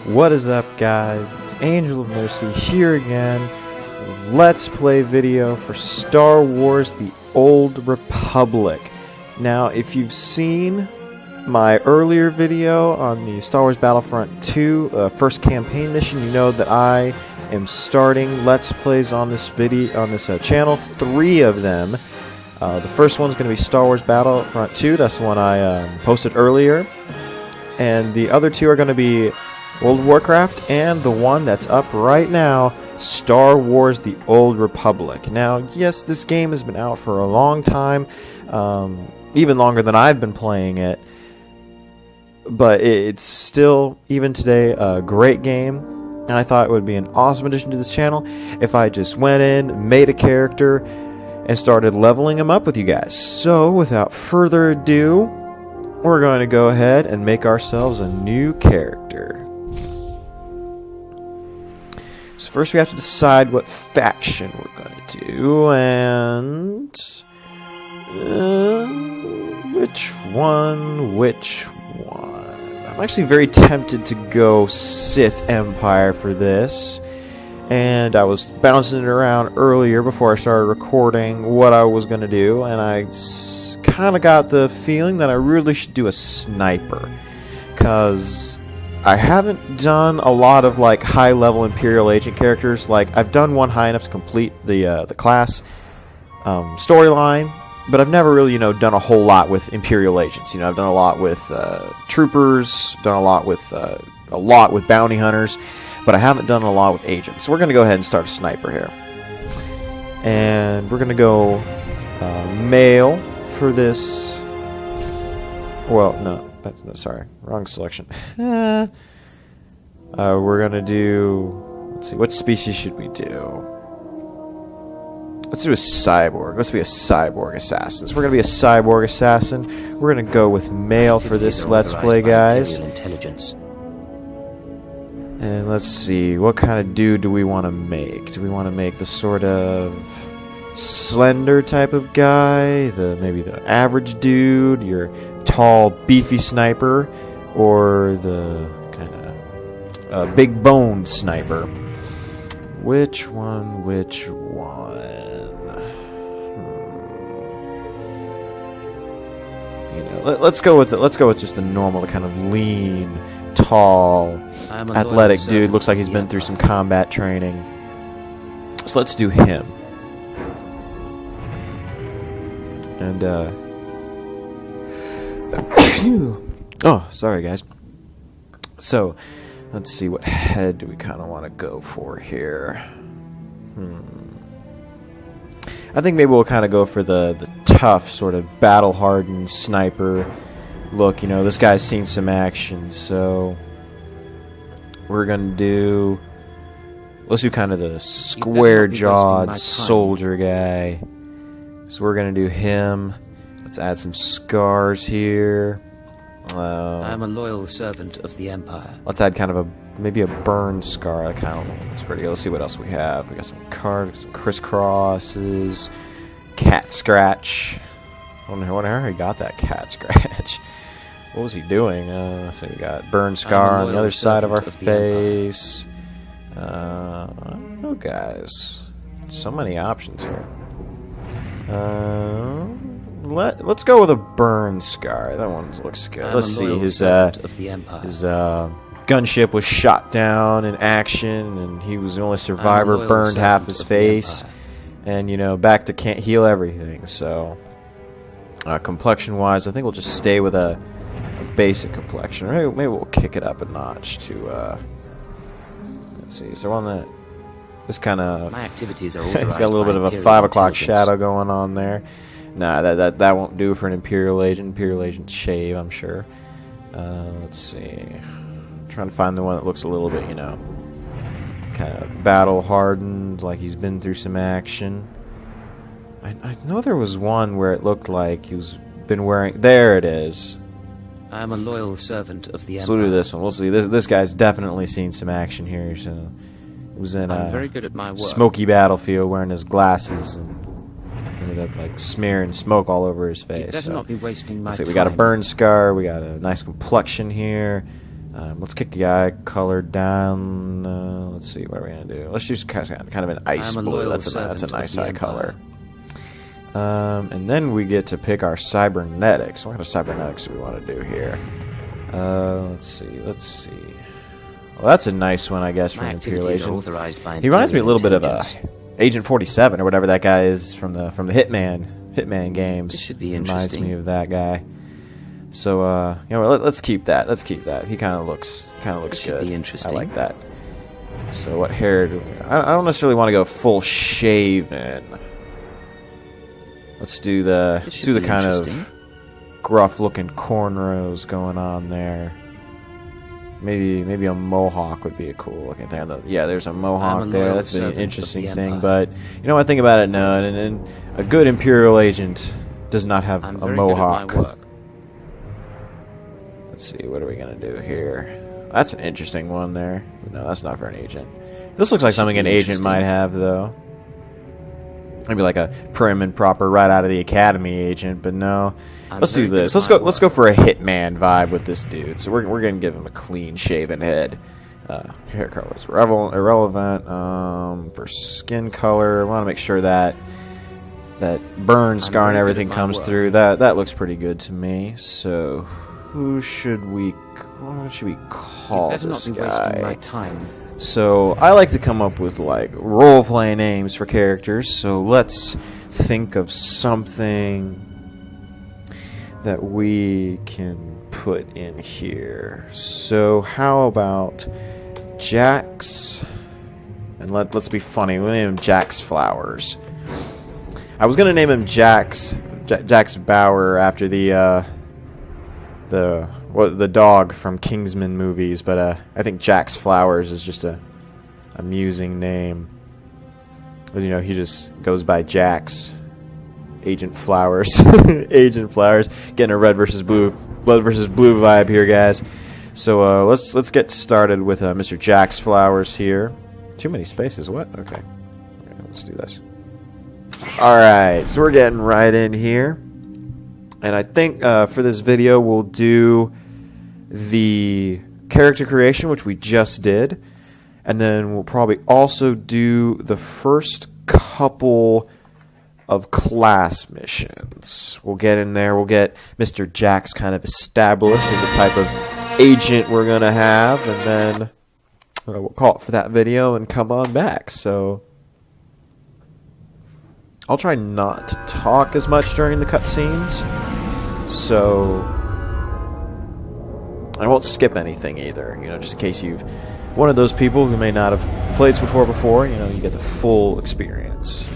What is up, guys? It's Angel of Mercy here again. Let's play video for Star Wars The Old Republic. Now, if you've seen my earlier video on the Star Wars Battlefront 2 first campaign mission, you know that I am starting Let's Plays on this channel. 3 of them. The first one's going to be Star Wars Battlefront 2. That's the one I posted earlier. And the other 2 are going to be World of Warcraft and the one that's up right now, Star Wars The Old Republic. Now, yes, this game has been out for a long time, even longer than I've been playing it, but it's still, even today, a great game, and I thought it would be an awesome addition to this channel if I just went in, made a character, and started leveling him up with you guys. So, without further ado, we're going to go ahead and make ourselves a new character. So first we have to decide what faction we're going to do, and which one? I'm actually very tempted to go Sith Empire for this, and I was bouncing it around earlier before I started recording what I was going to do, and I kind of got the feeling that I really should do a sniper, because I haven't done a lot of like high-level Imperial Agent characters. Like, I've done one high enough to complete the class storyline, but I've never really, done a whole lot with Imperial Agents. I've done a lot with troopers, done a lot with bounty hunters, but I haven't done a lot with agents. So we're going to go ahead and start a sniper here, and we're going to go male for this. Well, no. Sorry, wrong selection. We're gonna do. Let's see, what species should we do? Let's do a cyborg. Let's be a cyborg assassin. So we're gonna be a cyborg assassin. We're gonna go with male for this Let's Play, guys. And let's see, what kind of dude do we want to make? Do we want to make the sort of slender type of guy, maybe the average dude, your tall, beefy sniper, or the kind of big boned sniper? Which one? Let's go with just the normal, kind of lean, tall, athletic dude. Looks like he's been through some combat training. So let's do him. And oh, sorry guys. So, let's see, what head do we kind of want to go for here? I think maybe we'll kind of go for the tough, sort of battle-hardened sniper look. This guy's seen some action, so we're going to do... Let's do kind of the square-jawed soldier guy. So we're going to do him. Let's add some scars here. I'm a loyal servant of the Empire. Let's add kind of maybe a burn scar. That kind of looks pretty good. Let's see what else we have. We got some cards, some crisscrosses, cat scratch. I wonder how he got that cat scratch. What was he doing? Let's see, we got burn scar on the other side of our face. I don't know, guys. So many options here. Let's go with a burn scar. That one looks good. Let's see. His gunship was shot down in action, and he was the only survivor. Burned half his face, and back to can't heal everything. So, complexion-wise, I think we'll just stay with a basic complexion. Or maybe we'll kick it up a notch to. Let's see. So on that. This kind of... My activities are he's got a little bit of a 5 o'clock shadow going on there. Nah, that won't do for an Imperial Agent. Imperial Agent shave, I'm sure. Let's see. I'm trying to find the one that looks a little bit, kind of battle-hardened, like he's been through some action. I know there was one where it looked like he's been wearing... There it is. I'm a loyal servant of the Empire. So we'll do this one. We'll see. This guy's definitely seen some action here, so... was in I'm very good at my work. Smoky battlefield, wearing his glasses, and ended up like smearing smoke all over his face. Better not be wasting my time. We got a burn scar. We got a nice complexion here. Let's kick the eye color down. Let's see, what are we going to do? Let's use kind of an ice blue. That's a nice eye color. And then we get to pick our cybernetics. What kind of cybernetics do we want to do here? Let's see. Well, that's a nice one, I guess, from Imperial Agent. He reminds me a little bit of Agent 47 or whatever that guy is from the Hitman games. This should be reminds interesting. me of that guy. So let's keep that. He kind of looks good. Should be interesting. I like that. So what hair do we? I don't necessarily want to go full shaven. Let's do the kind of gruff looking cornrows going on there. Maybe a mohawk would be a cool looking thing. Yeah, there's a mohawk there. That's an interesting thing. But you know, I think about it now, and a good Imperial Agent does not have a mohawk. Let's see, what are we gonna do here? That's an interesting one there. No, that's not for an agent. This looks like something an agent might have, though. Maybe like a prim and proper, right out of the academy agent. But no, let's do this. Let's go for a hitman vibe with this dude. So we're gonna give him a clean shaven head. Hair color is irrelevant. For skin color, I want to make sure that burn scar and everything comes through. That looks pretty good to me. So. What should we call this guy? Wasting my time. So I like to come up with like role-play names for characters. So let's think of something that we can put in here. So how about Jax? And let's be funny. We'll name him Jax Flowers. I was gonna name him Jax Bauer after the dog from Kingsman movies, but I think Jax Flowers is just a amusing name. You know, he just goes by Jax. Agent Flowers. Agent Flowers. Getting a blood versus blue vibe here, guys. So let's get started with Mr. Jax Flowers here. Too many spaces. What? Okay, let's do this. All right, so we're getting right in here. And I think for this video, we'll do the character creation, which we just did. And then we'll probably also do the first couple of class missions. We'll get in there. We'll get Mr. Jax kind of established as the type of agent we're going to have. And then we'll call it for that video and come on back. So I'll try not to talk as much during the cutscenes, so I won't skip anything either. You know, just in case you've one of those people who may not have played SWTOR before. You know, you get the full experience.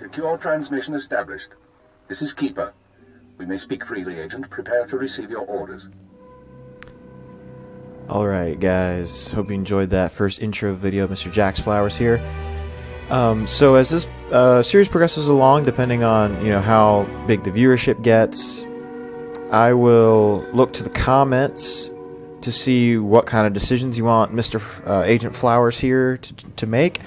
Secure transmission established. This is Keeper. We may speak freely, Agent. Prepare to receive your orders. Alright guys, hope you enjoyed that first intro video of Mr. Jack's Flowers here. So as this series progresses along, depending on how big the viewership gets, I will look to the comments to see what kind of decisions you want Mr. Agent Flowers here to make.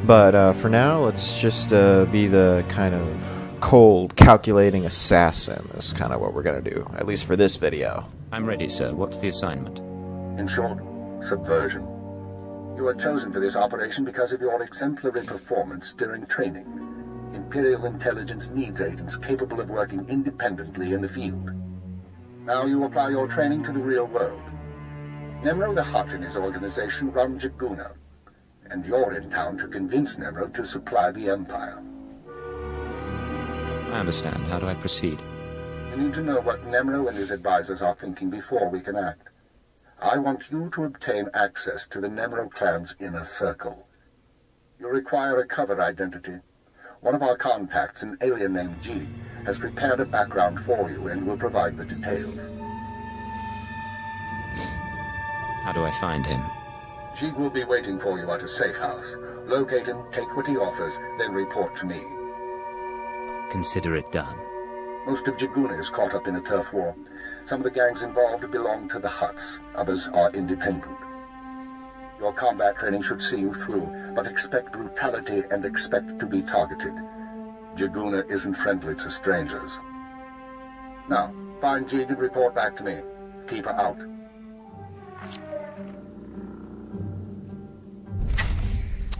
But for now, let's just be the kind of cold, calculating assassin. That's kind of what we're going to do, at least for this video. I'm ready, sir. What's the assignment? In short, subversion. You were chosen for this operation because of your exemplary performance during training. Imperial intelligence needs agents capable of working independently in the field. Now you apply your training to the real world. Nemro the Hutt and his organization run Jaguna, and you're in town to convince Nemro to supply the Empire. I understand. How do I proceed? We need to know what Nemro and his advisors are thinking before we can act. I want you to obtain access to the Nemro clan's inner circle. You require a cover identity. One of our contacts, an alien named G, has prepared a background for you and will provide the details. How do I find him? G will be waiting for you at a safe house. Locate him, take what he offers, then report to me. Consider it done. Most of Jaguna is caught up in a turf war. Some of the gangs involved belong to the Hutts. Others are independent. Your combat training should see you through, but expect brutality and expect to be targeted. Jaguna isn't friendly to strangers. Now, find Jig and report back to me. Keep her out.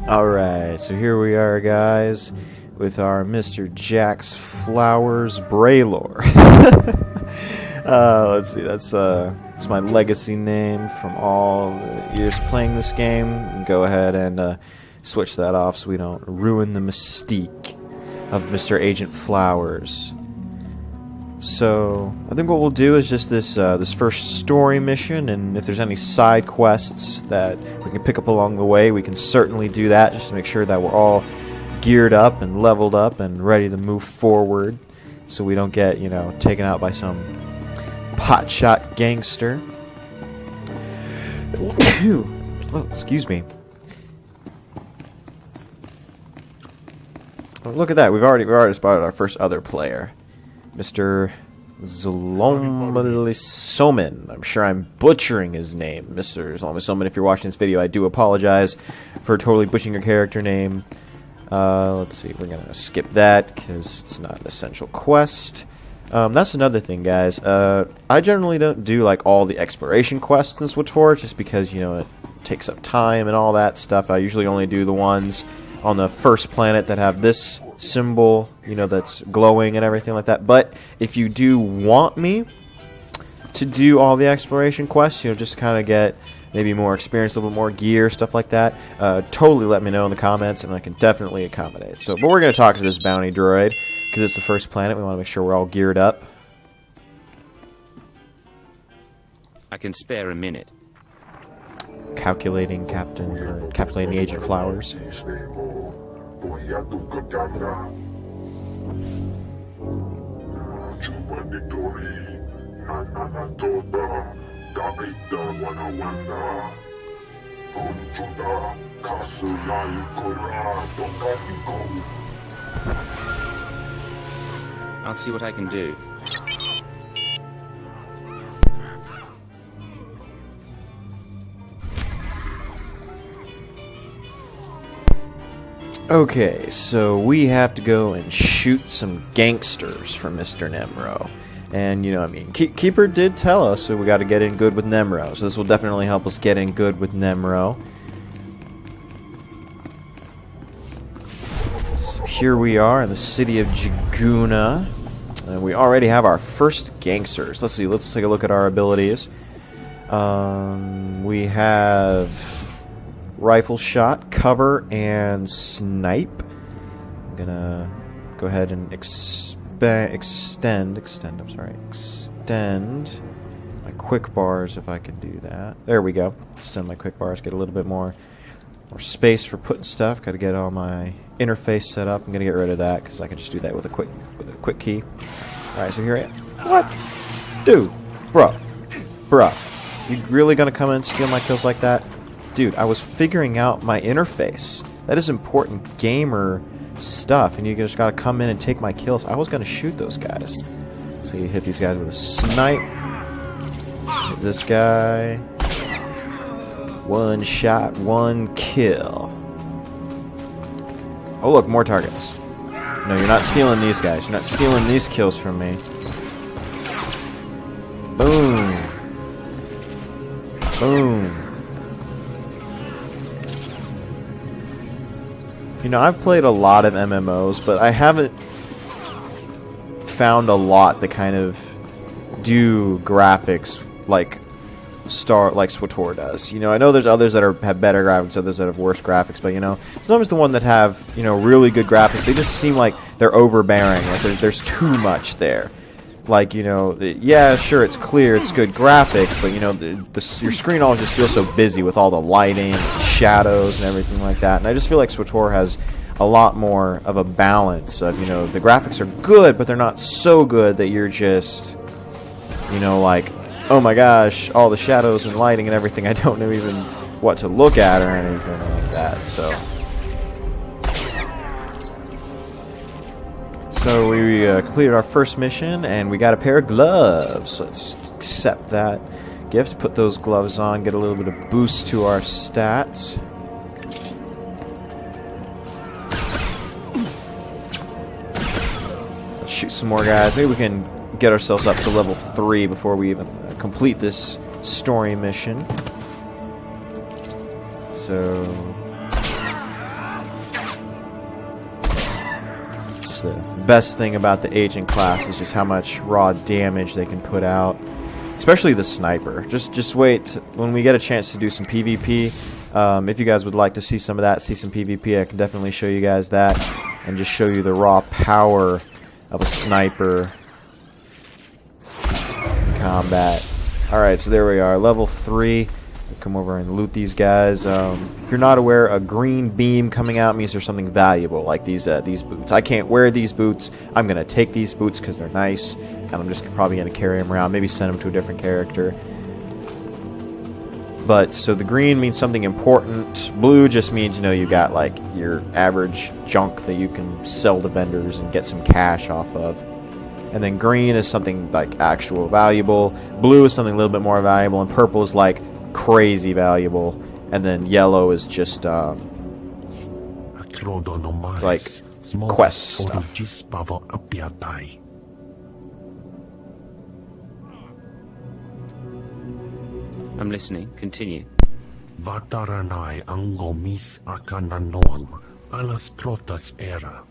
Alright, so here we are, guys, with our Mr. Jack's Flowers Braylor. Let's see, that's my legacy name from all the years playing this game. Go ahead and switch that off so we don't ruin the mystique of Mr. Agent Flowers. So I think what we'll do is just this first story mission, and if there's any side quests that we can pick up along the way, we can certainly do that, just to make sure that we're all geared up and leveled up and ready to move forward, so we don't get taken out by some potshot gangster. Oh, excuse me. Oh, look at that. We've already spotted our first other player, Mr. Zlomisomin. I'm sure I'm butchering his name, Mr. Zlomisomin. If you're watching this video, I do apologize for totally butchering your character name. Let's see. We're gonna skip that because it's not an essential quest. That's another thing, guys. I generally don't do like all the exploration quests in SWTOR just because it takes up time and all that stuff. I usually only do the ones on the first planet that have this symbol, that's glowing and everything like that. But if you do want me to do all the exploration quests, just kind of get maybe more experience, a little bit more gear, stuff like that, totally let me know in the comments, and I can definitely accommodate. But we're going to talk to this bounty droid, because it's the first planet. We want to make sure we're all geared up. I can spare a minute. Calculating Captain, or calculating Agent Flowers. I'll see what I can do. Okay, so we have to go and shoot some gangsters for Mr. Nemro. And, Keeper did tell us, so we got to get in good with Nemro. So this will definitely help us get in good with Nemro. So here we are in the city of Jaguna. And we already have our first gangsters. Let's see, let's take a look at our abilities. We have rifle shot, cover, and snipe. I'm gonna go ahead and extend my quick bars if I can do that. There we go. Extend my quick bars, get a little bit more space for putting stuff. Got to get all my interface set up. I'm gonna get rid of that because I can just do that with a quick key. All right, so here I am. What, dude, bruh. You really gonna come in and steal my kills like that? Dude, I was figuring out my interface. That is important gamer stuff, and you just gotta come in and take my kills. I was gonna shoot those guys. So you hit these guys with a snipe. Hit this guy. One shot, one kill. Oh look, more targets. No, you're not stealing these guys. You're not stealing these kills from me. Boom. Boom. You know, I've played a lot of MMOs, but I haven't found a lot that kind of do graphics like SWTOR does. You know, I know there's others that have better graphics, others that have worse graphics, but you know, sometimes the one that have, you know, really good graphics, they just seem like they're overbearing, like there's too much there. Like, you know, yeah, sure, it's clear, it's good graphics, but you know, your screen always just feels so busy with all the lighting, shadows, and everything like that. And I just feel like SWTOR has a lot more of a balance of, you know, the graphics are good, but they're not so good that you're just, you know, like, oh my gosh, all the shadows and lighting and everything, I don't know even what to look at or anything like that, so. So we completed our first mission, and we got a pair of gloves. Let's accept that gift, put those gloves on, get a little bit of boost to our stats. Let's shoot some more guys. Maybe we can get ourselves up to level 3 before we even complete this story mission. So the best thing about the agent class is just how much raw damage they can put out, especially the sniper. Just wait when we get a chance to do some PvP. If you guys would like to see some of that, see some PvP, I can definitely show you guys that and just show you the raw power of a sniper in combat. Alright, so there we are, level 3. Come over and loot these guys. If you're not aware, a green beam coming out means there's something valuable, like these boots. I can't wear these boots. I'm going to take these boots because they're nice, and I'm just probably going to carry them around, maybe send them to a different character. But, so the green means something important. Blue just means, you know, you got, like, your average junk that you can sell to vendors and get some cash off of. And then green is something, like, actual valuable. Blue is something a little bit more valuable, and purple is, like, crazy valuable, and then yellow is just like quest stuff. I'm listening. Continue. Vataranai angomis akananon alas protas era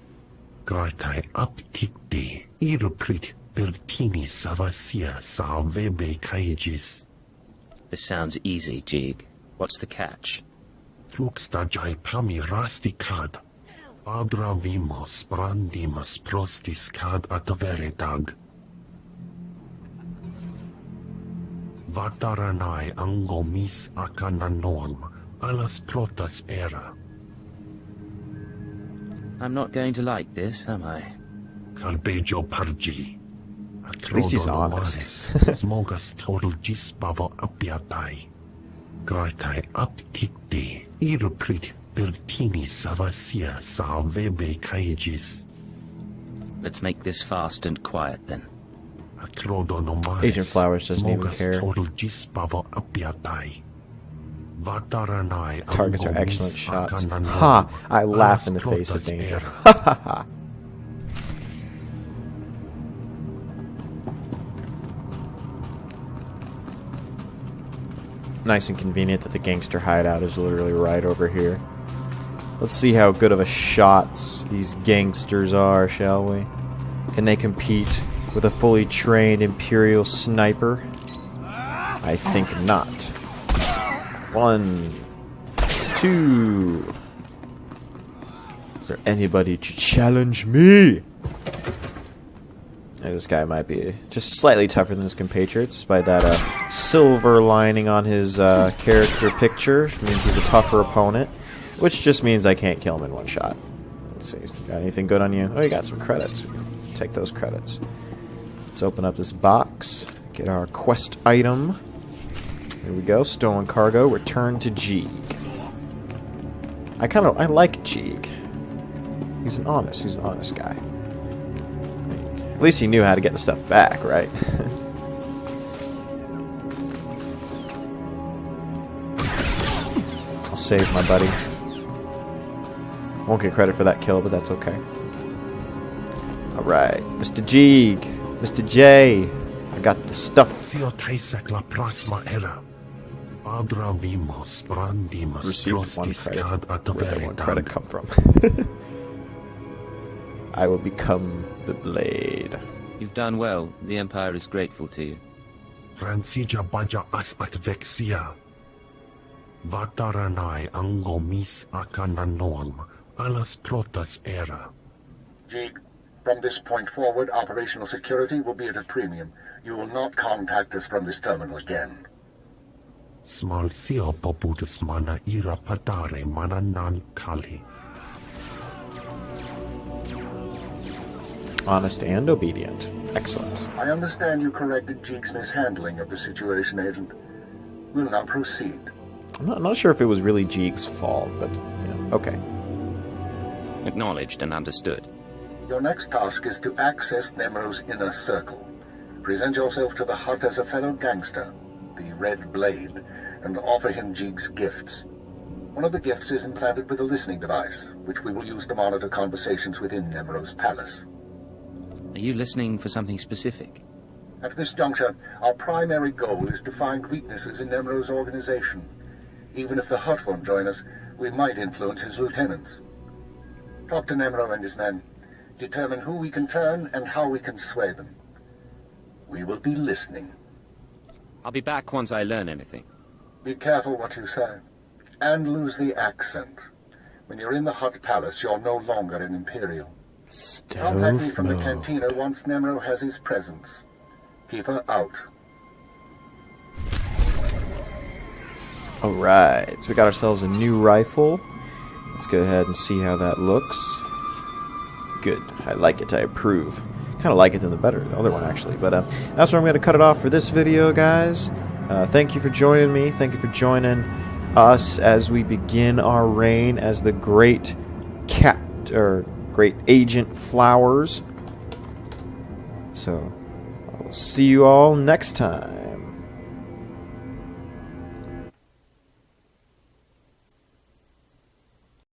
gratai aptikte iruprit pertini savasia salvebe kaijis. This sounds easy, Jeeg. What's the catch? Fluxtajai pami rasticad. Abra vimos brandimus prostis cad atveretag. Vataranai angomis akananon alas protas era. I'm not going to like this, am I? Carbejo pargi. At least he's honest. Smogas total gisbabo apiatai. Gratai aptikte. Iruprit pertini savasia salvebe kaijis. Let's make this fast and quiet then. Agent Flowers doesn't even care. Targets are excellent shots. Ha! I laugh in the face of danger. Ha ha ha. Nice and convenient that the gangster hideout is literally right over here. Let's see how good of a shots these gangsters are, shall we? Can they compete with a fully trained Imperial sniper? I think not. 1, 2. Is there anybody to challenge me? This guy might be just slightly tougher than his compatriots by that silver lining on his character picture, which means he's a tougher opponent, which just means I can't kill him in one shot. Let's see, got anything good on you? Oh, you got some credits. Take those credits. Let's open up this box, get our quest item. Here we go. Stolen cargo. Return to Jeeg. I like Jeeg. He's an honest guy. At least he knew how to get the stuff back, right? I'll save my buddy. Won't get credit for that kill, but that's okay. Alright, Mr. Jeeg, Mr. J, I got the stuff. Received one credit. Where'd that one credit come from? I will become the blade. You've done well. The Empire is grateful to you. Fransija baja as atvexia. Vataranai angomis akananorm. Alas protas era. Jeeg, from this point forward, operational security will be at a premium. You will not contact us from this terminal again. Small sio popudus mana ira padare mana nan kali. Honest and obedient. Excellent. I understand you corrected Jeeg's mishandling of the situation, Agent. We'll now proceed. I'm not sure if it was really Jeeg's fault, but, you know, okay. Acknowledged and understood. Your next task is to access Nemro's inner circle. Present yourself to the hut as a fellow gangster, the Red Blade, and offer him Jeeg's gifts. One of the gifts is implanted with a listening device, which we will use to monitor conversations within Nemro's palace. Are you listening for something specific? At this juncture, our primary goal is to find weaknesses in Nemro's organization. Even if the Hut won't join us, we might influence his lieutenants. Talk to Nemro and his men. Determine who we can turn and how we can sway them. We will be listening. I'll be back once I learn anything. Be careful what you say. And lose the accent. When you're in the Hut Palace, you're no longer an Imperial. Contact me from the cantina once Nemro has his presence. Keep her out. Alright, so we got ourselves a new rifle. Let's go ahead and see how that looks. Good. I like it. I approve. Kind of like it than the other one, actually. But that's where I'm going to cut it off for this video, guys. Thank you for joining me. Thank you for joining us as we begin our reign as the Great Great Agent Flowers. So, I'll see you all next time.